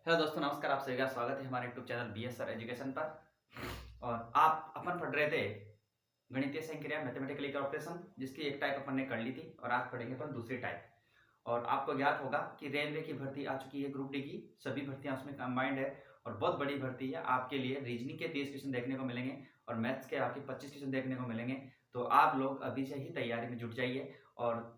Hello दोस्तों, नमस्कार। आप सभी का स्वागत है हमारे YouTube channel BS sir education पर। और आप अपन पढ़ रहे थे गणितीय संक्रिया मैथमेटिकल इक्वेशन, जिसकी एक टाइप अपन ने कर ली थी और आज पढ़ेंगे अपन दूसरी टाइप। और आपको ज्ञात होगा कि रेलवे की भर्ती आ चुकी है, ग्रुप डी की सभी भर्तियां उसमें कंबाइंड है और बहुत बड़ी भर्ती है। आपके लिए रीजनिंग के 30 क्वेश्चन देखने को मिलेंगे और मैथ्स के आपके 25 क्वेश्चन देखने को मिलेंगे। तो आप लोग अभी से ही तैयारी में जुट जाइए। और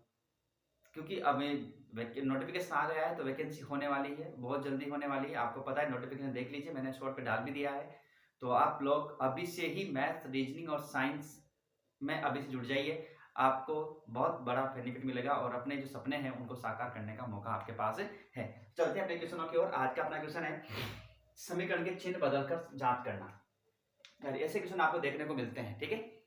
क्योंकि अभी नोटिफिकेशन आ गया है तो वैकेंसी होने वाली है, बहुत जल्दी होने वाली है। आपको पता है, नोटिफिकेशन देख लीजिए, मैंने शॉर्ट पे डाल भी दिया है। तो आप लोग अभी से ही मैथ, रीजनिंग और साइंस में अभी से जुड़ जाइए। आपको बहुत बड़ा बेनिफिट मिलेगा और अपने जो सपने हैं उनको साकार करने का मौका आपके पास है। चलते हैं अपने क्वेश्चनों की ओर। आज का अपना क्वेश्चन है समीकरण के चिन्ह बदलकर जांच करना। ऐसे क्वेश्चन आपको देखने को मिलते हैं, ठीक है।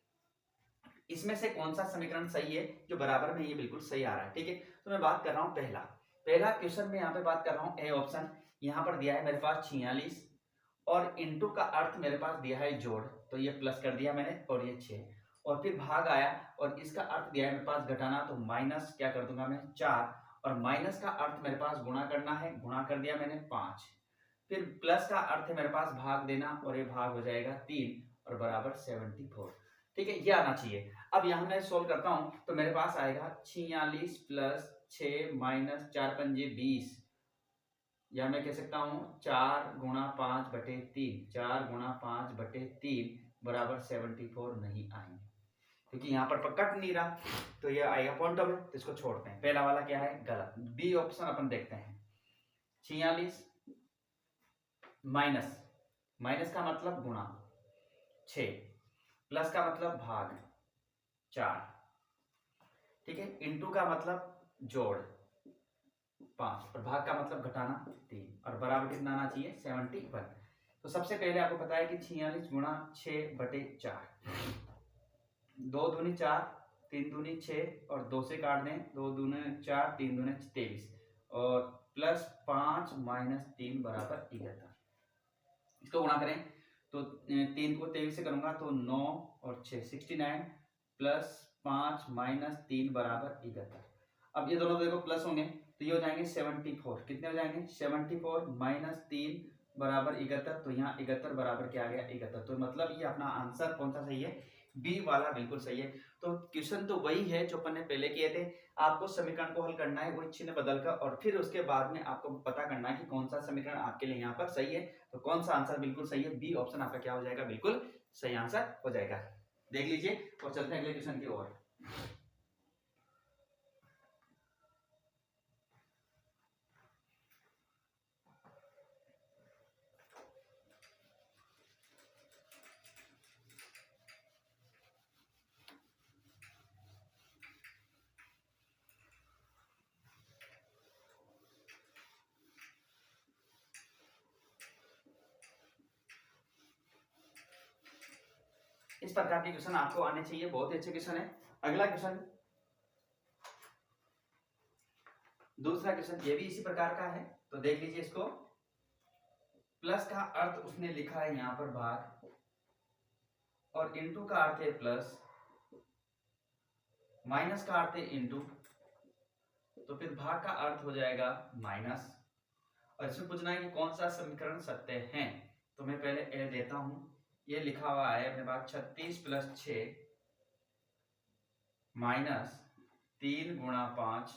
इसमें से कौन सा समीकरण सही है, जो बराबर में ये बिल्कुल सही आ रहा है, ठीक है। तो मैं बात कर रहा हूं पहला क्वेश्चन में यहाँ पे बात कर रहा हूं ए ऑप्शन। यहाँ पर दिया है मेरे पास 46 और इनटू का अर्थ मेरे पास दिया है जोड़, तो ये प्लस कर दिया मैंने और ये 6 और फिर भाग आया और इसका अर्थ दिया है मेरे पास घटाना, तो माइनस क्या कर दूंगा मैं 4 और माइनस का अर्थ मेरे पास गुणा करना है, गुणा कर दिया मैंने 5। फिर प्लस का अर्थ है मेरे पास भाग देना और ये भाग हो जाएगा 3 और बराबर 74, ठीक है। ये आना चाहिए। अब यहाँ मैं सोल्व करता हूं तो मेरे पास आएगा 46 प्लस 6 माइनस 4 पंजे 20, या मैं कह सकता हूं 4 गुणा 5 बटे 3, 4 गुणा 5 बटे 3 बराबर 74 नहीं आएंगे, क्योंकि यहाँ पर कट नहीं रहा, तो ये आएगा पॉइंट में, तो इसको छोड़ते हैं। पहला वाला क्या है, गलत। बी ऑप्शन अपन देखते हैं। 46 माइनस, माइनस का मतलब गुणा 6, प्लस का मतलब भाग 4, ठीक है, इनटू का मतलब जोड़ 5 और भाग का मतलब घटाना 3 और बराबर कितना आना चाहिए 71। तो सबसे पहले आपको पता है कि 46 गुणा 6 बटे 4, 2 दूनी 4, 3 दूनी 6 और 2 से काट दें, 2 दूने 4, 3 दूने 23 और प्लस 5 माइनस 3 बराबर 71। इसको गुणा करें तो 3 को 23 से करूंगा तो 9 और 6 69 प्लस 5 माइनस 3 बराबर 71। अब ये दोनों देखो प्लस होंगे तो ये हो जाएंगे 74। कितने हो जाएंगे 74 माइनस 3 बराबर 71। तो यहाँ 71 बराबर क्या आ गया 71। तो मतलब ये अपना आंसर कौन सा सही है, बी वाला बिल्कुल सही है। तो क्वेश्चन तो वही है जो अपन ने पहले किए थे। आपको समीकरण को हल करना है वही चिन्ह बदलकर और फिर उसके बाद में आपको पता करना है कि कौन सा समीकरण आपके लिए यहाँ पर सही है। तो कौन सा आंसर बिल्कुल सही है, बी ऑप्शन आपका क्या हो जाएगा, बिल्कुल सही आंसर हो जाएगा। देख लीजिए और चलते हैं अगले क्वेश्चन की ओर। इस प्रकार के क्वेश्चन आपको आने चाहिए, बहुत ही अच्छे क्वेश्चन है। अगला क्वेश्चन, दूसरा क्वेश्चन, ये भी इसी प्रकार का है, तो देख लीजिए इसको। प्लस का अर्थ उसने लिखा है यहाँ पर भाग और इनटू का अर्थ है प्लस, माइनस का अर्थ है इनटू, तो फिर भाग का अर्थ हो जाएगा माइनस। और इसमें पूछना है कि कौन सा समीकरण सत्य है, तो मैं पहले ए देता हूं। ये लिखा हुआ है अपने पास 36 प्लस 6 माइनस 3 गुणा 5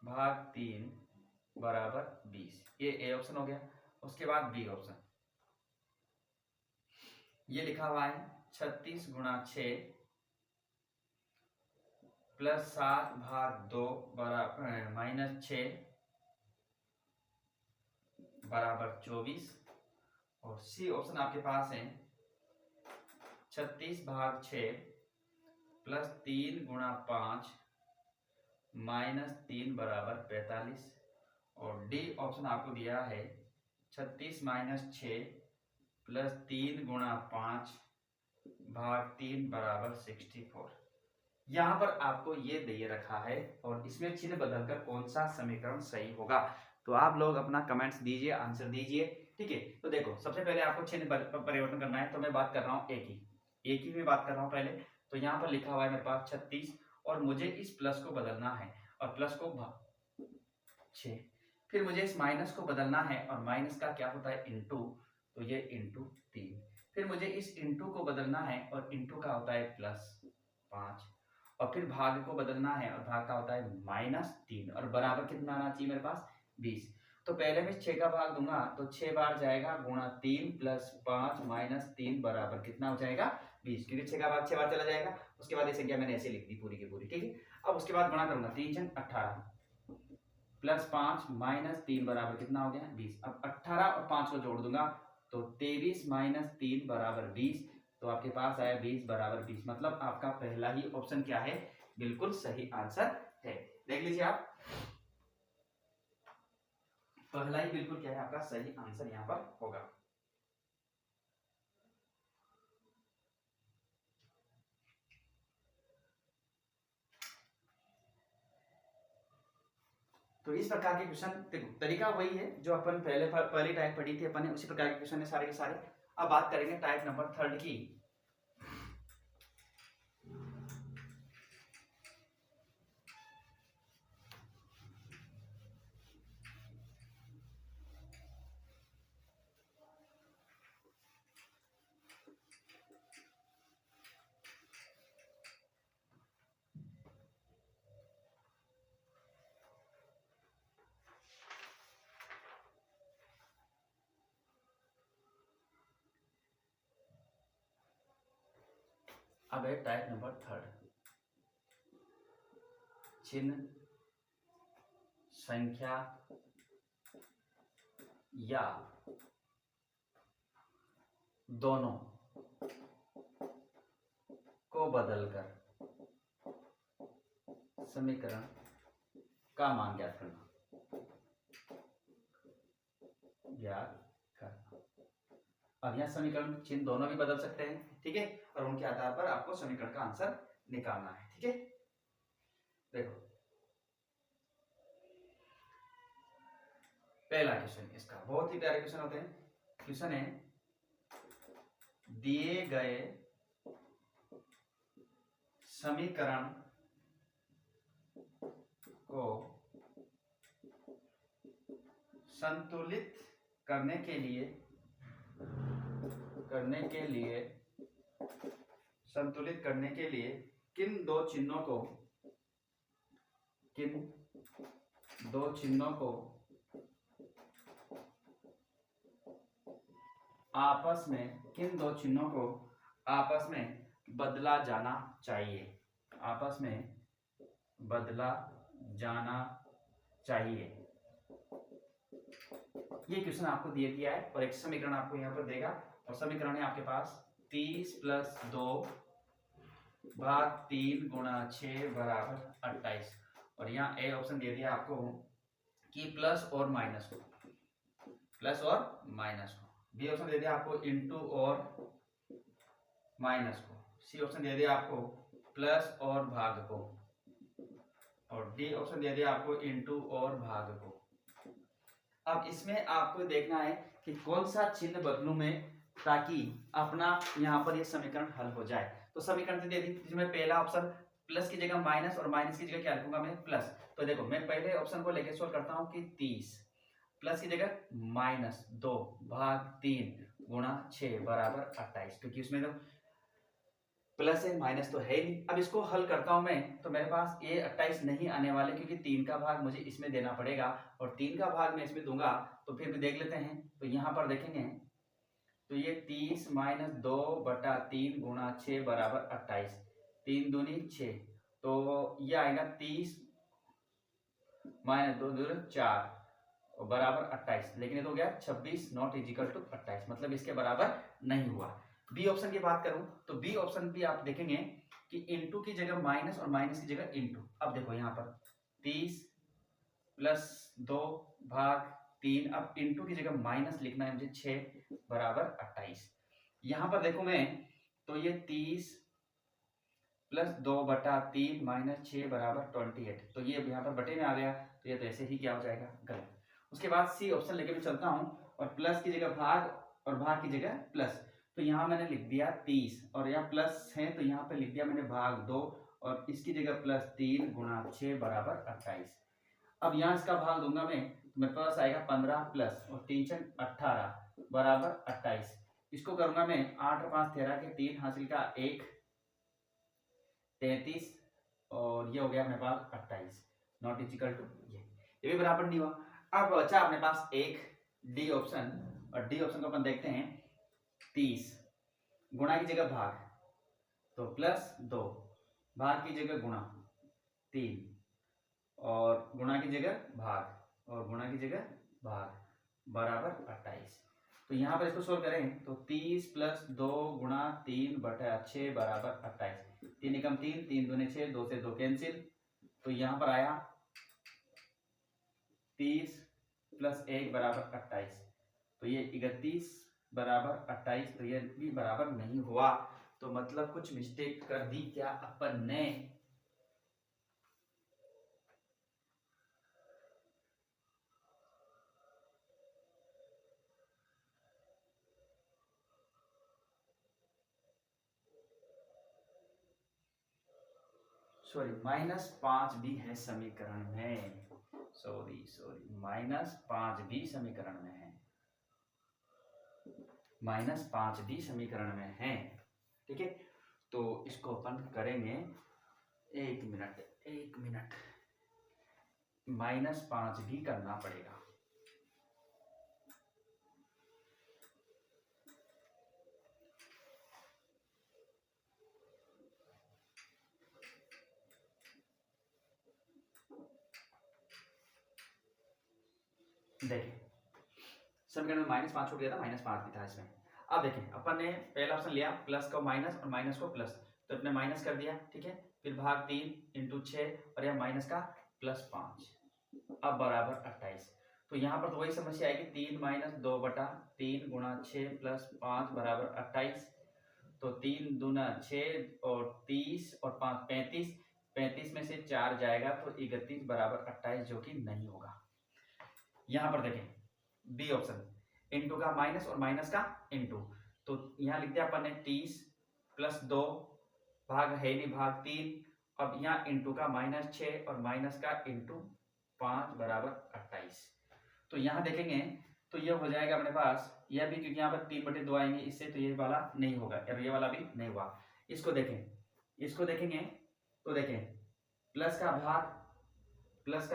भाग 3 बराबर 20। ये ए ऑप्शन हो गया। उसके बाद बी ऑप्शन, ये लिखा हुआ है 36 गुणा 6 प्लस 7 भाग 2 बराबर माइनस 6 बराबर 24। और सी ऑप्शन आपके पास है 36 भाग 6 प्लस 3 गुणा 5 माइनस 3 बराबर 45। और डी ऑप्शन आपको दिया है 36 माइनस 6 प्लस 3 गुणा 5 भाग 3 बराबर 64। यहाँ पर आपको ये दे रखा है और इसमें चिन्ह बदलकर कौन सा समीकरण सही होगा। तो आप लोग अपना कमेंट्स दीजिए, आंसर दीजिए, ठीक है। तो देखो सबसे पहले आपको चिन्ह परिवर्तन करना है, तो मैं बात कर रहा हूँ एक ही में बात कर रहा हूँ पहले। तो यहाँ पर लिखा हुआ है मेरे पास 36 और मुझे इस प्लस को बदलना है और प्लस को 6 फिर मुझे इस माइनस को बदलना है और माइनस का क्या होता है इंटू, तो ये इंटू 3। फिर मुझे इस इंटू को बदलना है और इंटू का होता है +5 और फिर भाग को बदलना है और भाग का होता है -3 और बराबर कितना आना चाहिए मेरे पास 20। तो पहले मैं 6 का भाग दूंगा तो 6 बार जाएगा गुणा 3 + 5 - 3 बराबर कितना हो जाएगा 20, क्योंकि 6 का भाग 6 बार चला जाएगा। उसके बाद ये संख्या मैंने ऐसे लिख दी पूरी की पूरी, ठीक है। अब उसके बाद गुणा करूंगा 3 × 18 +5 - 3 बराबर कितना हो गया 20। अब 18 और 5 को जोड़ दूंगा तो 23 - 3 बराबर 20। तो आपके पास आया 20 बराबर 20, मतलब आपका पहला ही ऑप्शन क्या है, बिल्कुल सही आंसर है। देख लीजिए आप, पहला ही बिल्कुल क्या है आपका सही आंसर यहां पर होगा। तो इस प्रकार के क्वेश्चन, देखो तरीका वही है जो अपन पहली टाइप पढ़ी थी अपन ने, उसी प्रकार के क्वेश्चन है सारे के सारे। अब बात करेंगे टाइप नंबर 3 की। अब है टाइप नंबर 3, चिन्ह, संख्या या दोनों को बदलकर समीकरण का मान ज्ञात करना। अब यह समीकरण चिन्ह दोनों भी बदल सकते हैं, ठीक है, और उनके आधार पर आपको समीकरण का आंसर निकालना है, ठीक है। देखो पहला क्वेश्चन, इसका बहुत ही प्यारे क्वेश्चन होते हैं। क्वेश्चन है, दिए गए समीकरण को संतुलित करने के लिए किन दो चिन्हों को आपस में बदला जाना चाहिए, ये क्वेश्चन आपको दिया है और एक समीकरण आपको यहाँ पर देगा और समीकरण है आपके पास 30 + 2 भाग 3 × 6 बराबर 28 और यहाँ ए ऑप्शन दे दिया आपको कि प्लस और माइनस को, बी ऑप्शन दे दिया आपको इंटू और माइनस को, सी ऑप्शन दे दिया आपको प्लस और भाग को और डी ऑप्शन दे दिया आपको इंटू और भाग को। अब इसमें आपको देखना है कि कौन सा चिन्ह बदलूं मैं ताकि अपना यहाँ पर ये समीकरण हल हो जाए। तो समीकरण दे दी जिसमें पहला ऑप्शन प्लस की जगह माइनस और माइनस की जगह क्या लिखूंगा मैं प्लस। तो देखो मैं पहले ऑप्शन को लेकर सोल्व करता हूँ कि 30 प्लस की जगह -2 भाग 3 × 6 बराबर 28, क्योंकि उसमें तो प्लस है माइनस तो है नहीं। अब इसको हल करता हूं मैं तो मेरे पास ये 28 नहीं आने वाले, क्योंकि 3 का भाग मुझे इसमें देना पड़ेगा और 3 का भाग मैं इसमें दूंगा। तो फिर भी देख लेते हैं, तो यहाँ पर देखेंगे तो ये 30 - 2/3 × 6 बराबर 28, 3 दूनी 6, तो ये आएगा 30 - 2 दूनी 4 और बराबर 28, लेकिन ये तो हो गया 26 नॉट इजिकल टू 28, मतलब इसके बराबर नहीं हुआ। बी ऑप्शन की बात करूं तो बी ऑप्शन भी आप देखेंगे कि इंटू की जगह माइनस और माइनस की जगह इंटू। अब देखो यहाँ पर 30 + 2 भाग 3, अब इंटू की जगह माइनस लिखना है मुझे 6 बराबर 28। यहाँ पर देखो मैं तो ये 30 + 2/3 - 6 बराबर 28, तो ये यहाँ पर बटे में आ गया, तो ये तो ऐसे ही क्या हो जाएगा गलत। उसके बाद सी ऑप्शन लेके मैं चलता हूँ और प्लस की जगह भाग और भाग की जगह प्लस, तो यहाँ मैंने लिख दिया 30 और यहाँ प्लस है तो यहाँ पे लिख दिया मैंने भाग 2 और इसकी जगह +3 × 6 बराबर 28। अब यहाँ इसका भाग दूंगा मैं तो मेरे पास आएगा 15 प्लस और 3 6 18 बराबर 28। इसको करूंगा मैं 8 और 5 13 के 3 हासिल का 1 33 और ये हो गया अपने पास 28 नॉट इक्वल टू ये भी बराबर नहीं हुआ। अब बचा अपने पास एक डी ऑप्शन और डी ऑप्शन को अपन देखते हैं 30 गुणा की जगह भाग तो प्लस 2 भाग की जगह गुणा 3 और गुणा की जगह भाग और गुणा की जगह भाग बराबर 28। तो यहाँ पर इसको सोल्व करें तो 30 प्लस 2 गुणा 3 बटा 6 बराबर 28। 3 एकम 3 3 दूने 6 2 से 2 कैंसिल। तो यहाँ पर आया 30 प्लस 1 बराबर 28। तो ये 31 बराबर 28। तो ये भी बराबर नहीं हुआ। तो मतलब कुछ मिस्टेक कर दी क्या अपन ने। सॉरी -5 भी है समीकरण में। सॉरी -5 भी समीकरण में है। -5 भी समीकरण में है। ठीक है तो इसको अपन करेंगे 1 मिनट -5 भी करना पड़ेगा। देखिए समीकरण में -5 छूट गया था, -5 भी था इसमें। अब देखें अपन ने पहला ऑप्शन लिया प्लस को माइनस और माइनस को प्लस, तो अपने माइनस कर दिया। ठीक है फिर भाग 3 इंटू 6 और यह माइनस का +5 अब बराबर 28। तो यहाँ पर तो वही समस्या आएगी 3 - 2 बटा 3 गुणा 6 + 5 बराबर 28। तो 3 दूना 6 और 30 और 5 35। 35 में से 4 जाएगा तो 31 बराबर 28 जो कि नहीं होगा। यहाँ पर देखें बी ऑप्शन इंटू का माइनस और माइनस का इंटू। तो यहाँ लिख दिया अपन ने 30 प्लस 2 भाग है नहीं भाग 3। अब यहाँ इंटू का -6 और माइनस का इंटू 5 बराबर 28। तो यहाँ देखेंगे तो ये हो जाएगा अपने पास यह भी क्योंकि यहाँ पर 3/2 आएंगे इससे तो ये वाला नहीं होगा और ये वाला भी नहीं हुआ। इसको देखेंगे तो देखें प्लस का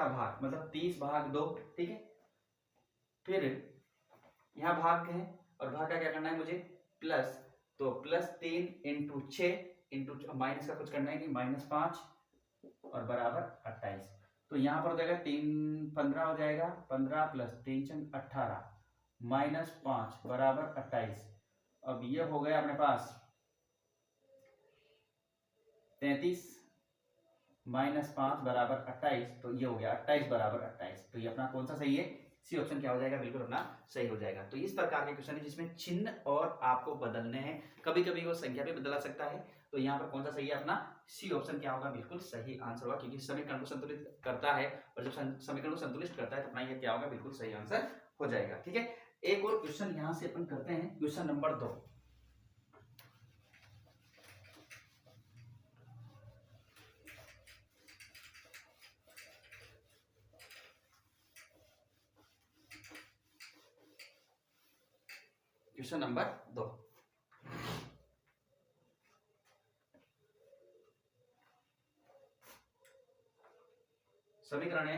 भाग मतलब 30 भाग 2। ठीक है फिर यहाँ भाग है और भाग का क्या करना है मुझे प्लस। तो +3 इंटू 6 इंटू माइनस का कुछ करना है कि -5 और बराबर 28। तो यहाँ पर हो जाएगा 3 15 हो जाएगा 15 प्लस 3 × 18 -5 बराबर 28। अब ये हो गया अपने पास 33 -5 बराबर 28। तो ये हो गया 28 बराबर 28। तो ये अपना कौन सा सही है सी ऑप्शन क्या हो जाएगा बिल्कुल अपना सही हो जाएगा। तो इस प्रकार के क्वेश्चन है जिसमें चिन्ह और आपको बदलने हैं, कभी कभी वो संख्या भी बदला सकता है। तो यहाँ पर कौन सा सही है अपना सी ऑप्शन क्या होगा बिल्कुल सही आंसर होगा क्योंकि समीकरण को संतुलित करता है और जब समीकरण को संतुलित करता है तो अपना ये क्या होगा बिल्कुल सही आंसर हो जाएगा। ठीक है एक और क्वेश्चन यहाँ से अपन करते हैं क्वेश्चन नंबर 2। क्वेश्चन नंबर 2 समीकरण है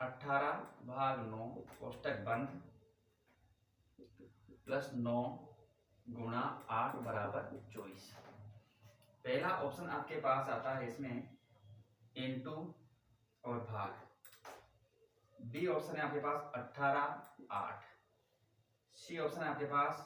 18 भाग 9 कोष्टक बंद +9 गुणा 8 बराबर 24। पहला ऑप्शन आपके पास आता है इसमें इनटू और भाग। बी ऑप्शन है आपके पास 18 8। सी ऑप्शन है आपके पास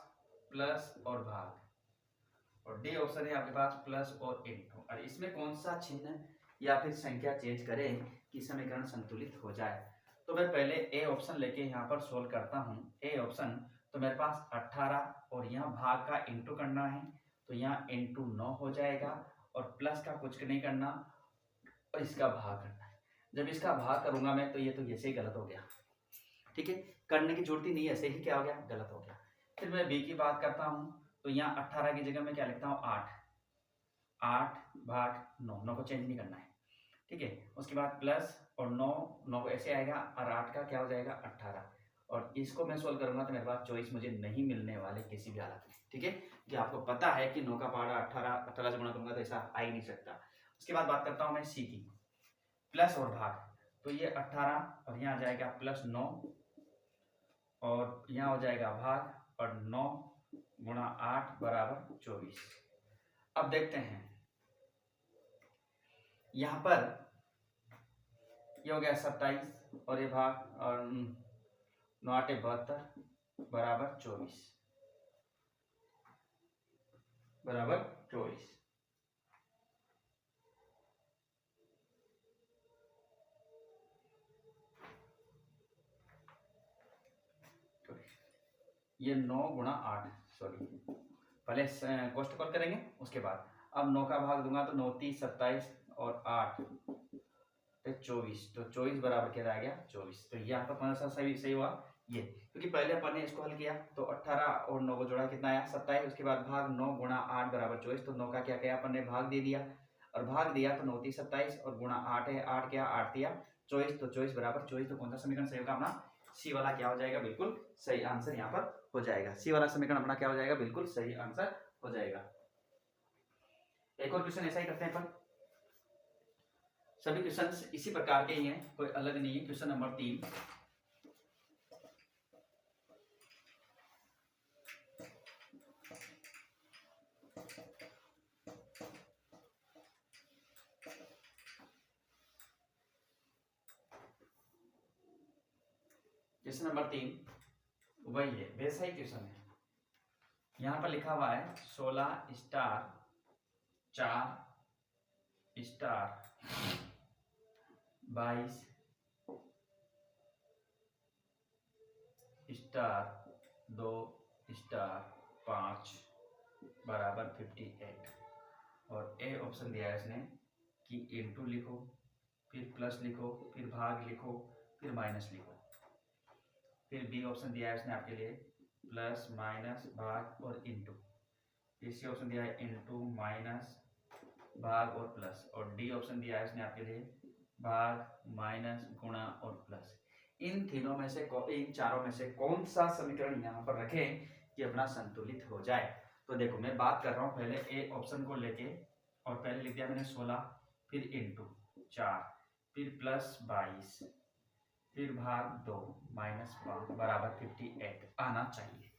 प्लस और भाग और डी ऑप्शन है आपके पास प्लस और इनटू। और इसमें कौन सा चिन्ह या फिर संख्या चेंज करें कि समीकरण संतुलित हो जाए। तो मैं पहले ए ऑप्शन लेके यहाँ पर सोल्व करता हूँ। ए ऑप्शन तो मेरे पास 18 और यहाँ भाग का इंटू करना है तो यहाँ इंटू 9 हो जाएगा और प्लस का कुछ नहीं करना और इसका भाग करना है। जब इसका भाग करूंगा मैं तो ये तो ऐसे ही गलत हो गया। ठीक है करने की जरूरत ही नहीं, ऐसे ही क्या हो गया गलत हो गया। फिर मैं बी की बात करता हूँ तो यहाँ 18 की जगह मैं क्या लिखता हूँ 8 भाग 9 को चेंज नहीं करना है। ठीक है उसके बाद प्लस और 9 9 ऐसे आएगा और 8 का क्या हो जाएगा 18, और इसको मैं सोल्व करूंगा तो मेरे पास चॉइस मुझे नहीं मिलने वाले किसी भी हालत में। ठीक है, कि आपको पता है कि 9 का पहाड़ा 18 से गुणा करूंगा तो ऐसा आ ही नहीं सकता। उसके बाद बात करता हूं मैं सी की, प्लस और भाग। तो ये 18 और यहाँ आ जाएगा प्लस 9 और यहाँ हो जाएगा भाग, और 9 गुणा 8 बराबर 24। अब देखते हैं यहाँ पर ये हो गया 27 और ये भाग, और 9 8 72 बराबर 24 बराबर 24। ये 9 गुणा 8, सॉरी पहले कोष्ट कॉल करेंगे उसके बाद। अब 9 का भाग दूंगा तो 9 30 27 और 8 तो 24, तो 24 बराबर क्या आ गया 24। तो यहाँ पर कौन सा सही हुआ ये, क्योंकि पहले अपन ने इसको हल किया तो 18 और 9 को जोड़ा कितना आया 27, उसके बाद भाग 9 गुणा 8 बराबर 24। तो 9 का क्या किया अपन ने भाग दे दिया, और भाग दिया तो 9 30 27 और गुणा 8 है, 8 क्या 8 दिया 24, तो 24 बराबर 24। तो कौन सा समीकरण सही होगा अपना सी वाला क्या हो जाएगा, बिल्कुल सही आंसर यहाँ पर हो जाएगा। सी वाला समीकरण अपना क्या हो जाएगा, बिल्कुल सही आंसर हो जाएगा। एक और क्वेश्चन ऐसा ही करते हैं अपन, सभी क्वेश्चन इसी प्रकार के ही हैं, कोई अलग नहीं है। क्वेश्चन नंबर 3, क्वेश्चन नंबर 3 वही है, वैसा ही क्वेश्चन है। यहाँ पर लिखा हुआ है 16 स्टार 4 स्टार 22 स्टार 2 स्टार 5 बराबर 58। और ए ऑप्शन दिया है इसने कि इनटू लिखो, फिर प्लस लिखो, फिर भाग लिखो, फिर माइनस लिखो। फिर बी ऑप्शन दिया है इसने आपके लिए प्लस माइनस भाग और इनटू। फिर सी ऑप्शन दिया है इनटू माइनस भाग और प्लस। और डी ऑप्शन दिया है इसने आपके लिए भाग माइनस गुणा और प्लस। इन तीनों में से इन चारों में से कौन सा समीकरण यहाँ पर रखें कि अपना संतुलित हो जाए। तो देखो मैं बात कर रहा हूँ पहले ए ऑप्शन को लेके, और पहले लिख दिया मैंने 16, फिर इंटू 4, फिर प्लस 22, फिर भाग 2 माइनस 5 बराबर 58 आना चाहिए।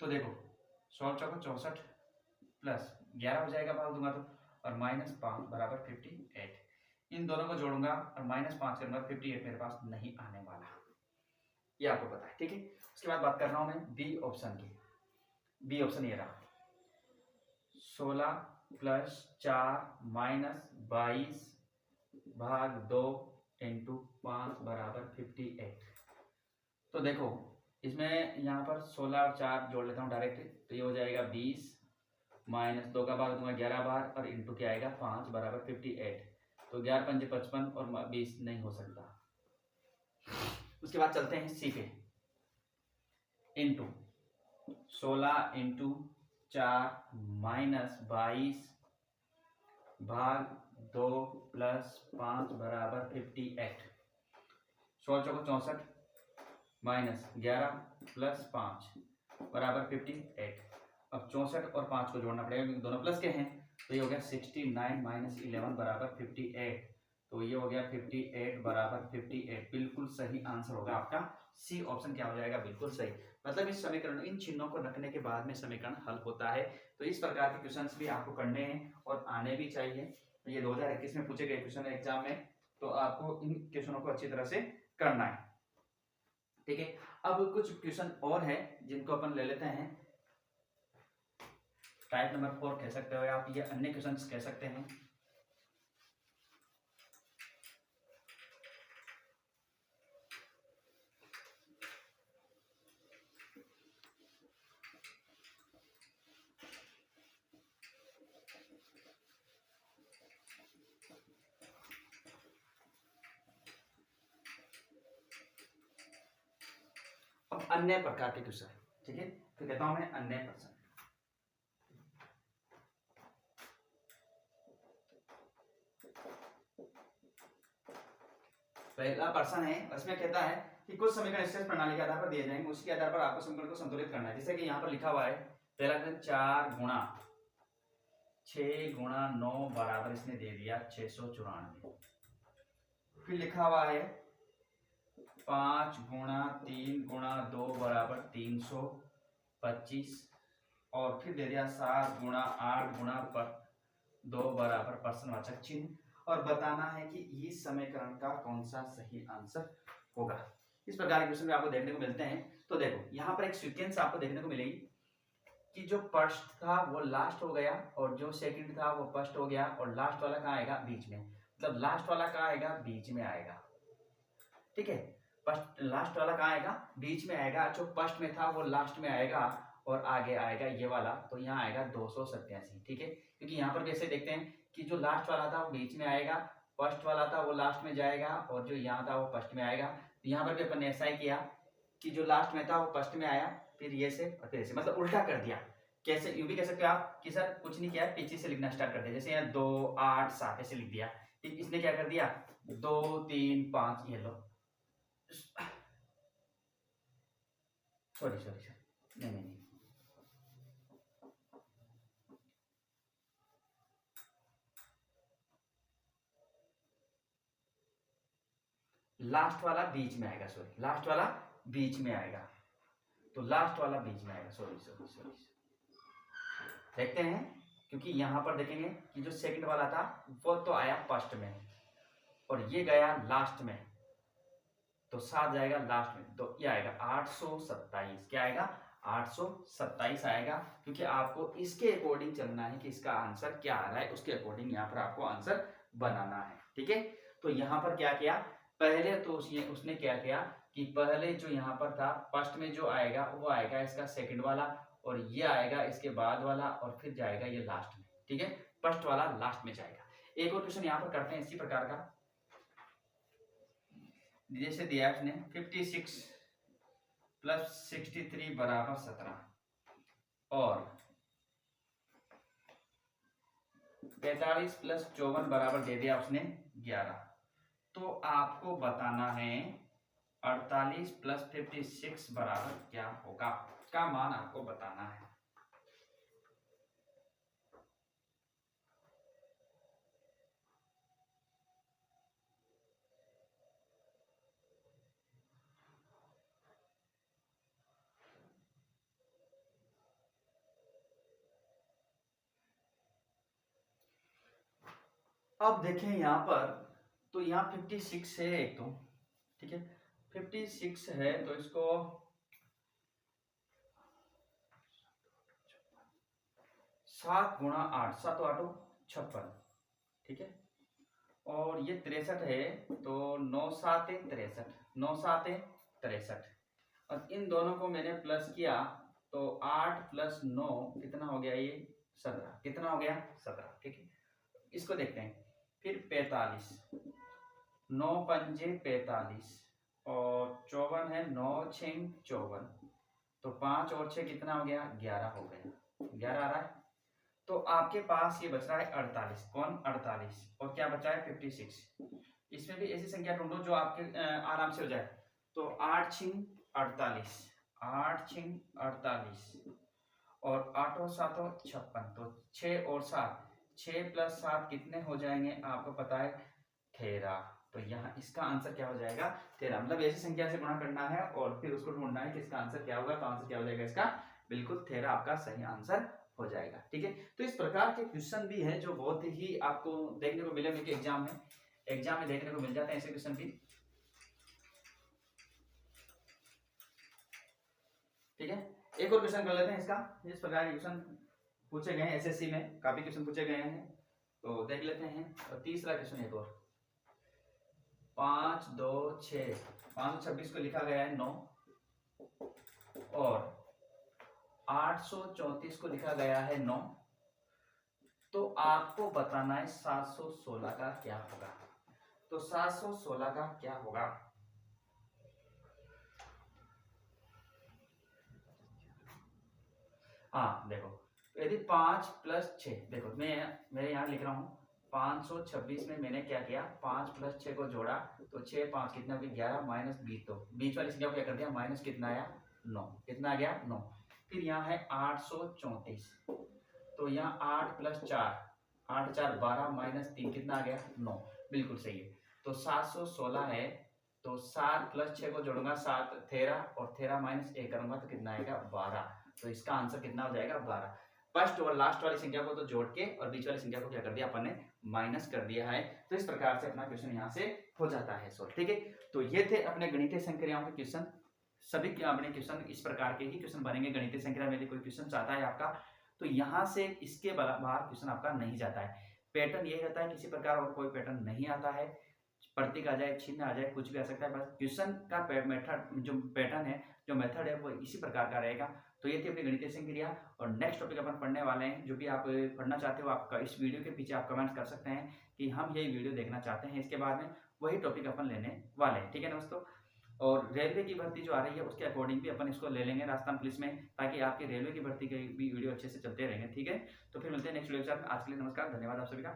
तो देखो 16 चौको 64 प्लस 11 हो जाएगा भाग दूंगा तो, और माइनस 5 बराबर 58। इन दोनों को जोड़ूंगा और माइनस 5 करूंगा, 58 मेरे पास नहीं आने वाला, ये आपको पता है। ठीक है, उसके बाद बात कर रहा हूं मैं बी ऑप्शन की। बी ऑप्शन ये रहा 16 प्लस 4 माइनस 22 भाग 2 इंटू 5 बराबर 58। तो देखो इसमें यहाँ पर 16 और 4 जोड़ लेता हूँ डायरेक्ट, तो ये हो जाएगा 20 माइनस 2 का भाग दूंगा 11 बार, और इंटू क्या आएगा 5 बराबर 58। तो 11 पंजे 55 और 20 नहीं हो सकता। उसके बाद चलते हैं सी पे, इंटू 16 इंटू 4 माइनस 22 भाग 2 प्लस 5 बराबर 58। 16 चौको 64 माइनस 11 प्लस 5 बराबर 58। अब 64 और 5 को जोड़ना पड़ेगा क्योंकि दोनों प्लस के हैं, तो ये हो गया 69 माइनस 11 बराबर 58। तो ये हो गया 58 बराबर 58, बिल्कुल सही आंसर होगा आपका सी ऑप्शन क्या हो जाएगा, बिल्कुल सही। मतलब इस समीकरण, इन चिन्हों को रखने के बाद में समीकरण हल होता है। तो इस प्रकार के क्वेश्चंस भी आपको करने हैं और आने भी चाहिए। ये 2021 में पूछे गए क्वेश्चन है एग्जाम में, तो आपको इन क्वेश्चनों को अच्छी तरह से करना है। ठीक है, अब कुछ क्वेश्चन और है जिनको अपन ले लेते हैं। टाइप नंबर 4 कह सकते हो आप, ये अन्य क्वेश्चंस कह सकते हैं। अब अन्य प्रकार के क्वेश्चन, ठीक है, तो कहता हूं मैं अन्य प्रश्न। पहला प्रश्न है, उसमें कहता है कि कुछ समीकरण स्टेट प्रणाली के आधार पर दिए जाएंगे, उसके आधार पर आपको समीकरण को संतुलित करना है। जैसे कि यहाँ पर लिखा हुआ है पहला क्वेश्चन 4 गुणा 6 गुणा 9 बराबर इसने दे दिया 694। फिर लिखा हुआ है 5 गुणा 3 गुणा 2 बराबर 325 और फिर दे दिया 7 गुणा 8 गुणा पर 2 बराबर प्रश्नवाचक चिन्ह और बताना है कि इस समीकरण का कौन सा सही आंसर होगा। इस प्रकार के क्वेश्चन आपको देखने को मिलते हैं। तो देखो यहाँ पर एक सीक्वेंस आपको देखने को मिलेगी कि जो फर्स्ट था वो लास्ट हो गया और जो सेकंड था वो फर्स्ट हो गया और लास्ट वाला कहाँ आएगा, बीच में। मतलब लास्ट वाला कहाँ आएगा, बीच में आएगा। ठीक है, फर्स्ट लास्ट वाला कहाँ आएगा, बीच में आएगा। जो फर्स्ट में था वो लास्ट में आएगा और आगे आएगा ये वाला, तो यहाँ आएगा 287। ठीक है, क्योंकि यहाँ पर भी ऐसे देखते हैं कि जो लास्ट वाला था वो बीच में आएगा, फर्स्ट वाला था वो लास्ट में जाएगा और जो यहाँ था वो फर्स्ट में आएगा। तो यहाँ पर भी अपन ने ऐसा ही किया कि जो लास्ट में था वो फर्स्ट में आया, फिर ये से और फिर ऐसे, मतलब उल्टा कर दिया। कैसे, यूं भी कह सकते हो आप कि सर कुछ नहीं किया, पीछे से लिखना स्टार्ट कर दिया। जैसे यहाँ 2 8 7 ऐसे लिख दिया। इसने क्या कर दिया 2 3 5, ये लो, सॉरी नहीं, लास्ट वाला बीच में आएगा, सॉरी लास्ट वाला बीच में आएगा, तो लास्ट वाला बीच में आएगा, सॉरी देखते हैं। क्योंकि यहाँ पर देखेंगे कि जो सेकंड वाला था वो तो आया फर्स्ट में और ये गया लास्ट में, तो 7 जाएगा लास्ट में, तो ये आएगा 827। क्या आएगा, 827 आएगा। क्योंकि आपको इसके अकॉर्डिंग चलना है कि इसका आंसर क्या आ रहा है, उसके अकॉर्डिंग यहाँ पर आपको आंसर बनाना है। ठीक है, तो यहाँ पर क्या किया, पहले तो उसने क्या किया कि पहले जो यहाँ पर था फर्स्ट में जो आएगा वो आएगा इसका सेकंड वाला और ये आएगा इसके बाद वाला और फिर जाएगा ये लास्ट में। ठीक है, फर्स्ट वाला लास्ट में जाएगा। एक और क्वेश्चन यहाँ पर करते हैं इसी प्रकार का। जैसे दिया है उसने 56 प्लस 63 बराबर 17 और 45 प्लस 54 बराबर दे दिया उसने 11। तो आपको बताना है 48 प्लस 56 बराबर क्या होगा, का मान आपको बताना है। अब देखें यहाँ पर, तो यहाँ 56 है एक तो, ठीक है 56 है, तो इसको 7 गुणा 8, 7 8 56, ठीक है। और ये 63 है, तो 9 7 63, 9 7 63। और इन दोनों को मैंने प्लस किया तो 8 प्लस 9 कितना हो गया, ये 17। कितना हो गया, 17। ठीक है, इसको देखते हैं। फिर 45, 9 पंजे 45 और 54 है, 9 6 54, तो 5 और 6 कितना हो गया, 11 हो गया, 11 आ रहा है। तो आपके पास ये बच रहा है 48, कौन 48, और क्या बचा है 56। इसमें भी ऐसी संख्या ढूंढो जो आपके आराम से हो जाए। तो 8 6 48, 8 6 48 और 8 और 7 56, तो 6 और 7, 6 प्लस 7 कितने हो जाएंगे, आपको पता है 13। तो यहाँ इसका आंसर क्या हो जाएगा, 13। मतलब ऐसी संख्या से गुणा करना है और फिर उसको ढूंढना है कि इसका आंसर क्या होगा। तो आंसर क्या हो जाएगा इसका, बिल्कुल 13 आपका सही आंसर हो जाएगा। ठीक है, तो इस प्रकार के क्वेश्चन भी है जो बहुत ही आपको देखने को मिलेंगे कि एग्जाम में देखने को मिल जाते हैं ऐसे क्वेश्चन भी। ठीक है, एक और क्वेश्चन कर लेते हैं इसका। इस प्रकार के क्वेश्चन पूछे गए हैं एसएससी में, काफी क्वेश्चन पूछे गए हैं, तो देख लेते हैं। और तीसरा क्वेश्चन एक और, 5 2 6 526 को लिखा गया है 9 और 834 को लिखा गया है 9। तो आपको बताना है 716 का क्या होगा। तो 716 का क्या होगा, हाँ देखो, यदि 5 प्लस 6, देखो मेरे यहाँ लिख रहा हूं 526 में मैंने क्या किया, 5 + 6 को जोड़ा तो 6 5 कितना भी 11 माइनस 20, तो बीच वाली संख्या को क्या कर दिया माइनस, कितना आया 9, कितना आ गया 9। फिर यहाँ है 834, तो यहाँ 8 + 4, 8 4 12 माइनस 3 कितना आ गया 9, बिल्कुल सही है। तो 716 है, तो 7 + 6 को जोड़ूंगा 7 13 और 13 माइनस 1 करूंगा तो कितना आएगा 12, तो इसका आंसर कितना हो जाएगा 12। फर्स्ट और लास्ट वाली संख्या को तो जोड़ के और बीच वाली संख्या को क्या कर दिया अपन ने माइनस कर दिया है। तो इस प्रकार से अपना क्वेश्चन यहाँ से हो जाता है सोल्व, ठीक है। तो ये थे अपने गणितीय संक्रियाओं के क्वेश्चन। सभी अपने क्वेश्चन इस प्रकार के ही क्वेश्चन बनेंगे। गणितीय संक्रिया में कोई क्वेश्चन चाहता है आपका तो यहाँ से इसके बाहर क्वेश्चन आपका नहीं जाता है। पैटर्न यही रहता है, किसी प्रकार और कोई पैटर्न नहीं आता है। प्रतीक आ जाए, चिन्ह आ जाए, कुछ भी आ सकता है, बस क्वेश्चन का मेथड जो पैटर्न है, जो मेथड है वो इसी प्रकार का रहेगा। तो ये थी अपनी गणितीय संक्रिया। और नेक्स्ट टॉपिक अपन पढ़ने वाले हैं, जो भी आप पढ़ना चाहते हो आपका इस वीडियो के पीछे आप कमेंट कर सकते हैं कि हम यही वीडियो देखना चाहते हैं। इसके बाद में वही टॉपिक अपन लेने वाले हैं, ठीक है दोस्तों। और रेलवे की भर्ती जो आ रही है उसके अकॉर्डिंग भी अपन इसको ले लेंगे राजस्थान पुलिस में, ताकि आपकी रेलवे की भर्ती के भी वीडियो अच्छे से चलते रहेंगे, ठीक है। तो फिर मिलते हैं नेक्स्ट वीडियो के साथ। आज के लिए नमस्कार, धन्यवाद आप सभी का।